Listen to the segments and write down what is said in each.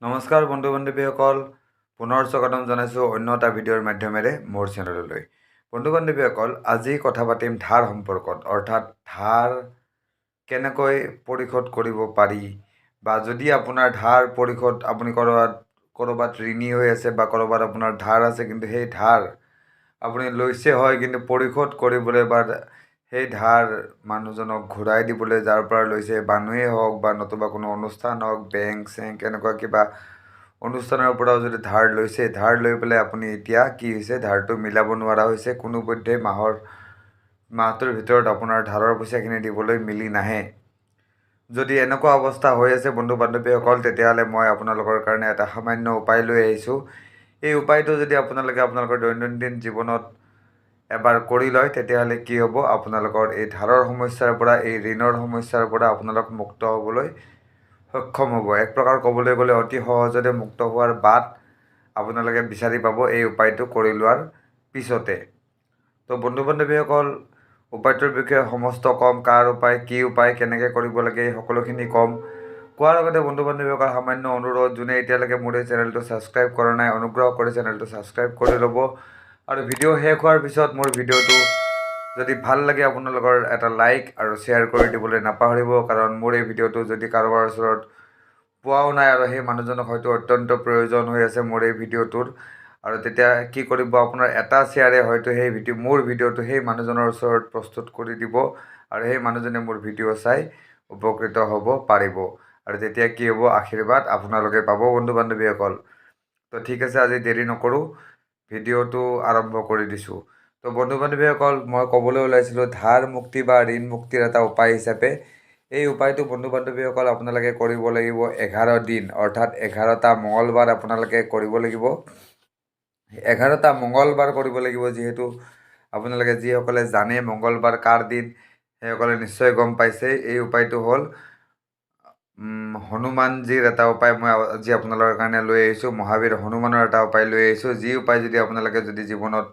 নমস্কাৰ বন্ধু বান্ধৱীসকল, পুনৰ স্বাগতম জনাইছোঁ অন্য এটা ভিডিঅ'ৰ মাধ্যমেৰে মোৰ চেনেললৈ। বন্ধু বান্ধৱীসকল, আজি কথা পাতিম ধাৰ সম্পৰ্কত, অৰ্থাৎ ধাৰ কেনেকৈ পৰিশোধ কৰিব পাৰি, বা যদি আপোনাৰ ধাৰ পৰিশোধ আপুনি ক'ৰবাত ঋণী হৈ আছে বা ক'ৰবাত আপোনাৰ ধাৰ আছে, কিন্তু সেই ধাৰ আপুনি লৈছে হয়, কিন্তু পৰিশোধ কৰিবলৈ বা সেই ধাৰ মানুহজনক ঘূৰাই দিবলৈ যাৰ পৰা লৈছে, মানুহেই হওক বা নতুবা কোনো অনুষ্ঠান হওক, বেংক চেংক এনেকুৱা কিবা অনুষ্ঠানৰ পৰাও যদি ধাৰ লৈছে, ধাৰ লৈ পেলাই আপুনি এতিয়া কি হৈছে, ধাৰটো মিলাব নোৱাৰা হৈছে, কোনোপধ্যেই মাহটোৰ ভিতৰত আপোনাৰ ধাৰৰ পইচাখিনি দিবলৈ মিলি নাহে। যদি এনেকুৱা অৱস্থা হৈ আছে বন্ধু বান্ধৱীসকল, তেতিয়াহ'লে মই আপোনালোকৰ কাৰণে এটা সামান্য উপায় লৈ আহিছোঁ। এই উপায়টো যদি আপোনালোকে আপোনালোকৰ দৈনন্দিন জীৱনত এবাৰ কৰি লয়, তেতিয়াহ'লে কি হ'ব, আপোনালোকৰ এই ধাৰৰ সমস্যাৰ পৰা, এই ঋণৰ সমস্যাৰ পৰা আপোনালোক মুক্ত হ'বলৈ সক্ষম হ'ব। এক প্ৰকাৰ ক'বলৈ গ'লে অতি সহজতে মুক্ত হোৱাৰ বাট আপোনালোকে বিচাৰি পাব এই উপায়টো কৰি লোৱাৰ পিছতে। তো বন্ধু বান্ধৱীসকল, উপায়টোৰ বিষয়ে সমস্ত ক'ম, কাৰ উপায়, কি উপায়, কেনেকৈ কৰিব লাগে, এই সকলোখিনি ক'ম। কোৱাৰ আগতে বন্ধু বান্ধৱীসকল সামান্য অনুৰোধ, যোনে এতিয়ালৈকে মোৰ এই চেনেলটো ছাবস্ক্ৰাইব কৰা নাই, অনুগ্ৰহ কৰি চেনেলটো ছাবস্ক্ৰাইব কৰি ল'ব। আৰু ভিডিঅ' শেষ হোৱাৰ পিছত মোৰ ভিডিঅ'টো যদি ভাল লাগে আপোনালোকৰ এটা লাইক আৰু শ্বেয়াৰ কৰি দিবলৈ নাপাহৰিব, কাৰণ মোৰ এই ভিডিঅ'টো যদি কাৰোবাৰ ওচৰত পোৱাও নাই আৰু সেই মানুহজনক হয়তো অত্যন্ত প্ৰয়োজন হৈ আছে মোৰ এই ভিডিঅ'টোৰ, আৰু তেতিয়া কি কৰিব, আপোনাৰ এটা শ্বেয়াৰে হয়তো মোৰ ভিডিঅ'টো সেই মানুহজনৰ ওচৰত প্ৰস্তুত কৰি দিব, আৰু সেই মানুহজনে মোৰ ভিডিঅ' চাই উপকৃত হ'ব পাৰিব, আৰু তেতিয়া কি হ'ব, আশীৰ্বাদ আপোনালোকে পাব বন্ধু বান্ধৱীসকল। তো ঠিক আছে, আজি দেৰি নকৰোঁ, ভিডিঅ'টো আৰম্ভ কৰি দিছোঁ। তো বন্ধু বান্ধৱীসকল, মই ক'বলৈ ওলাইছিলোঁ ধাৰ মুক্তি বা ঋণ মুক্তিৰ এটা উপায় হিচাপে। এই উপায়টো বন্ধু বান্ধৱীসকল আপোনালোকে কৰিব লাগিব 11 দিন, অৰ্থাৎ 11টা মঙলবাৰ আপোনালোকে কৰিব লাগিব। 11টা মঙলবাৰ কৰিব লাগিব, যিহেতু আপোনালোকে যিসকলে জানে মঙলবাৰ কাৰ দিন, সেইসকলে নিশ্চয় গম পাইছে। এই উপায়টো হ'ল হনুমানজীৰ এটা উপায় মই আজি আপোনালোকৰ কাৰণে লৈ আহিছোঁ, মহাবীৰ হনুমানৰ এটা উপায় লৈ আহিছোঁ। যি উপায় যদি আপোনালোকে জীৱনত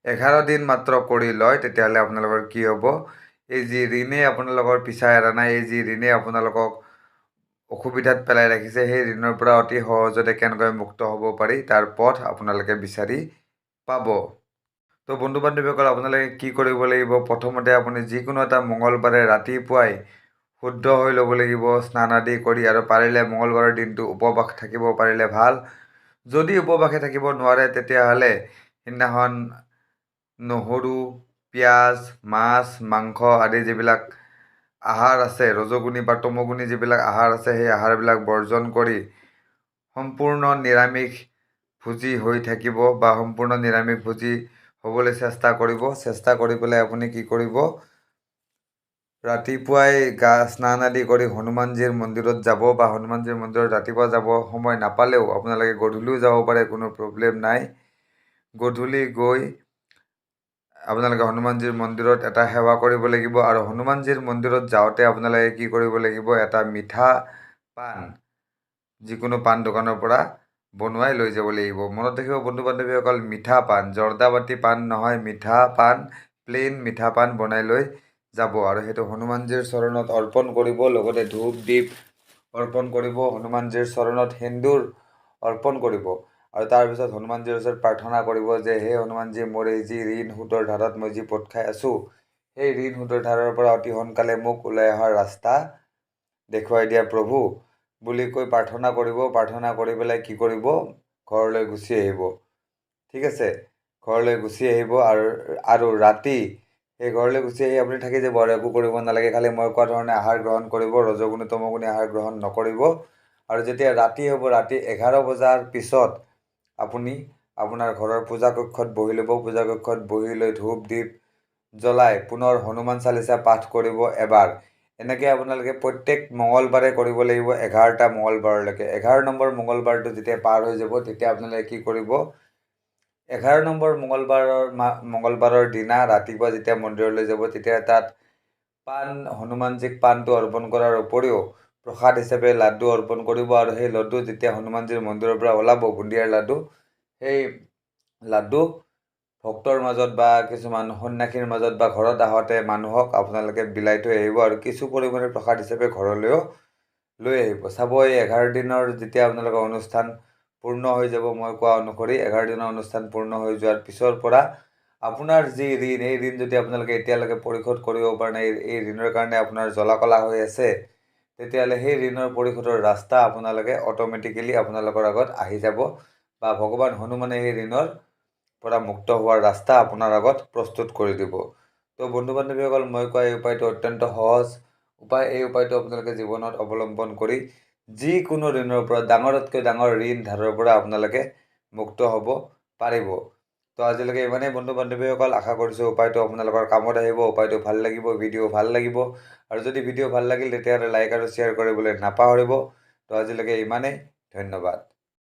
11 দিন মাত্ৰ কৰি লয়, তেতিয়াহ'লে আপোনালোকৰ কি হ'ব, এই যি ঋণে আপোনালোকৰ পিছা এৰা নাই, এই যি ঋণে আপোনালোকক অসুবিধাত পেলাই ৰাখিছে, সেই ঋণৰ পৰা অতি সহজতে কেনেকৈ মুক্ত হ'ব পাৰি তাৰ পথ আপোনালোকে বিচাৰি পাব। তো বন্ধু বান্ধৱীসকল, আপোনালোকে কি কৰিব লাগিব, প্ৰথমতে আপুনি যিকোনো এটা মঙলবাৰে ৰাতিপুৱাই শুদ্ধ হৈ ল'ব লাগিব, স্নান আদি কৰি, আৰু পাৰিলে মঙলবাৰৰ দিনটো উপবাস থাকিব পাৰিলে ভাল। যদি উপবাসে থাকিব নোৱাৰে, তেতিয়াহ'লে সেইদিনাখন নহৰু, পিঁয়াজ, মাছ, মাংস আদি যিবিলাক আহাৰ আছে, ৰজগুণী বা তমগুণী যিবিলাক আহাৰ আছে, সেই আহাৰবিলাক বৰ্জন কৰি সম্পূৰ্ণ নিৰামিষ ভোজী হৈ থাকিব, বা সম্পূৰ্ণ নিৰামিষ ভোজী হ'বলৈ চেষ্টা কৰিব। চেষ্টা কৰি পেলাই আপুনি কি কৰিব, ৰাতিপুৱাই স্নান আদি কৰি হনুমানজীৰ মন্দিৰত যাব, বা হনুমানজীৰ মন্দিৰত ৰাতিপুৱা যাব সময় নাপালেও আপোনালোকে গধূলিও যাব পাৰে, কোনো প্ৰব্লেম নাই। গধূলি গৈ আপোনালোকে হনুমানজীৰ মন্দিৰত এটা সেৱা কৰিব লাগিব, আৰু হনুমানজীৰ মন্দিৰত যাওঁতে আপোনালোকে কি কৰিব লাগিব, এটা মিঠা পাণ যিকোনো পাণ দোকানৰ পৰা বনোৱাই লৈ যাব লাগিব। মনত ৰাখিব বন্ধু বান্ধৱীসকল, মিঠা পাণ, জৰ্দাপাতি পাণ নহয়, মিঠা পাণ, প্লেইন মিঠা পাণ বনাই লৈ যাব, আৰু সেইটো হনুমানজীৰ চৰণত অৰ্পণ কৰিব। লগতে ধূপ দীপ অৰ্পণ কৰিব, হনুমানজীৰ চৰণত সেন্দুৰ অৰ্পণ কৰিব, আৰু তাৰপিছত হনুমানজীৰ ওচৰত প্ৰাৰ্থনা কৰিব যে হে হনুমানজী, মোৰ এই যি ঋণ সুতৰ ধাৰত মই যি পোত খাই আছোঁ, সেই ঋণ সুতৰ ধাৰৰ পৰা অতি সোনকালে মোক ওলাই অহাৰ ৰাস্তা দেখুৱাই দিয়া প্ৰভু বুলি কৈ প্ৰাৰ্থনা কৰিব। প্ৰাৰ্থনা কৰি পেলাই কি কৰিব, ঘৰলৈ গুচি আহিব। ঠিক আছে, ঘৰলৈ গুচি আহিব, আৰু ৰাতি সেই ঘৰলৈ গুচি আহি আপুনি থাকি যাব, আৰু একো কৰিব নালাগে, খালি মই কোৱা ধৰণে আহাৰ গ্ৰহণ কৰিব, ৰজগুণী তমগুণী আহাৰ গ্ৰহণ নকৰিব। আৰু যেতিয়া ৰাতি হ'ব, ৰাতি 11 বজাৰ পিছত আপুনি আপোনাৰ ঘৰৰ পূজা কক্ষত বহি ল'ব। পূজা কক্ষত বহি লৈ ধূপ দীপ জ্বলাই পুনৰ হনুমান চালিচা পাঠ কৰিব এবাৰ। এনেকৈ আপোনালোকে প্ৰত্যেক মঙলবাৰে কৰিব লাগিব, 11টা মঙলবাৰলৈকে। 11 নম্বৰ মঙলবাৰটো যেতিয়া পাৰ হৈ যাব, তেতিয়া আপোনালোকে কি কৰিব, 11 নম্বৰ মঙলবাৰৰ দিনা ৰাতিপুৱা যেতিয়া মন্দিৰলৈ যাব, তেতিয়া তাত হনুমানজীক পাণটো অৰ্পণ কৰাৰ উপৰিও প্ৰসাদ হিচাপে লাড্ডু অৰ্পণ কৰিব, আৰু সেই লাড্ডু যেতিয়া হনুমানজীৰ মন্দিৰৰ পৰা ওলাব, বুন্দিয়াৰ লাড্ডু, সেই লাড্ডু ভক্তৰ মাজত বা কিছুমান সন্যাসীৰ মাজত বা ঘৰত আহোঁতে মানুহক আপোনালোকে বিলাই থৈ আহিব, আৰু কিছু পৰিমাণে প্ৰসাদ হিচাপে ঘৰলৈও লৈ আহিব। চাব এই 11 দিনৰ যেতিয়া আপোনালোকৰ অনুষ্ঠান পূৰ্ণ হৈ যাব, মই কোৱা অনুসৰি 11 দিনৰ অনুষ্ঠান পূৰ্ণ হৈ যোৱাৰ পিছৰ পৰা আপোনাৰ যি ঋণ, এই ঋণ যদি আপোনালোকে এতিয়ালৈকে পৰিশোধ কৰিব পৰা নাই, এই ঋণৰ কাৰণে আপোনাৰ জ্বলা-কলা হৈ আছে, তেতিয়াহ'লে সেই ঋণৰ পৰিশোধৰ ৰাস্তা আপোনালোকে অট'মেটিকেলি আপোনালোকৰ আগত আহি যাব, বা ভগৱান হনুমানে সেই ঋণৰ পৰা মুক্ত হোৱাৰ ৰাস্তা আপোনাৰ আগত প্ৰস্তুত কৰি দিব। তো বন্ধু বান্ধৱীসকল, মই কোৱা এই উপায়টো অত্যন্ত সহজ উপায়। এই উপায়টো আপোনালোকে জীৱনত অৱলম্বন কৰি যিকোনো ঋণৰ পৰা, ডাঙৰতকৈ ডাঙৰ ঋণ ধাৰৰ পৰা আপোনালোকে মুক্ত হ'ব পাৰিব। তো আজিলৈকে ইমানেই বন্ধু বান্ধৱীসকল। আশা কৰিছোঁ উপায়টো আপোনালোকৰ কামত আহিব, উপায়টো ভাল লাগিব, ভিডিঅ' ভাল লাগিব। আৰু যদি ভিডিঅ' ভাল লাগিল তেতিয়াহ'লে লাইক আৰু শ্বেয়াৰ কৰিবলৈ নাপাহৰিব। তো আজিলৈকে ইমানেই, ধন্যবাদ।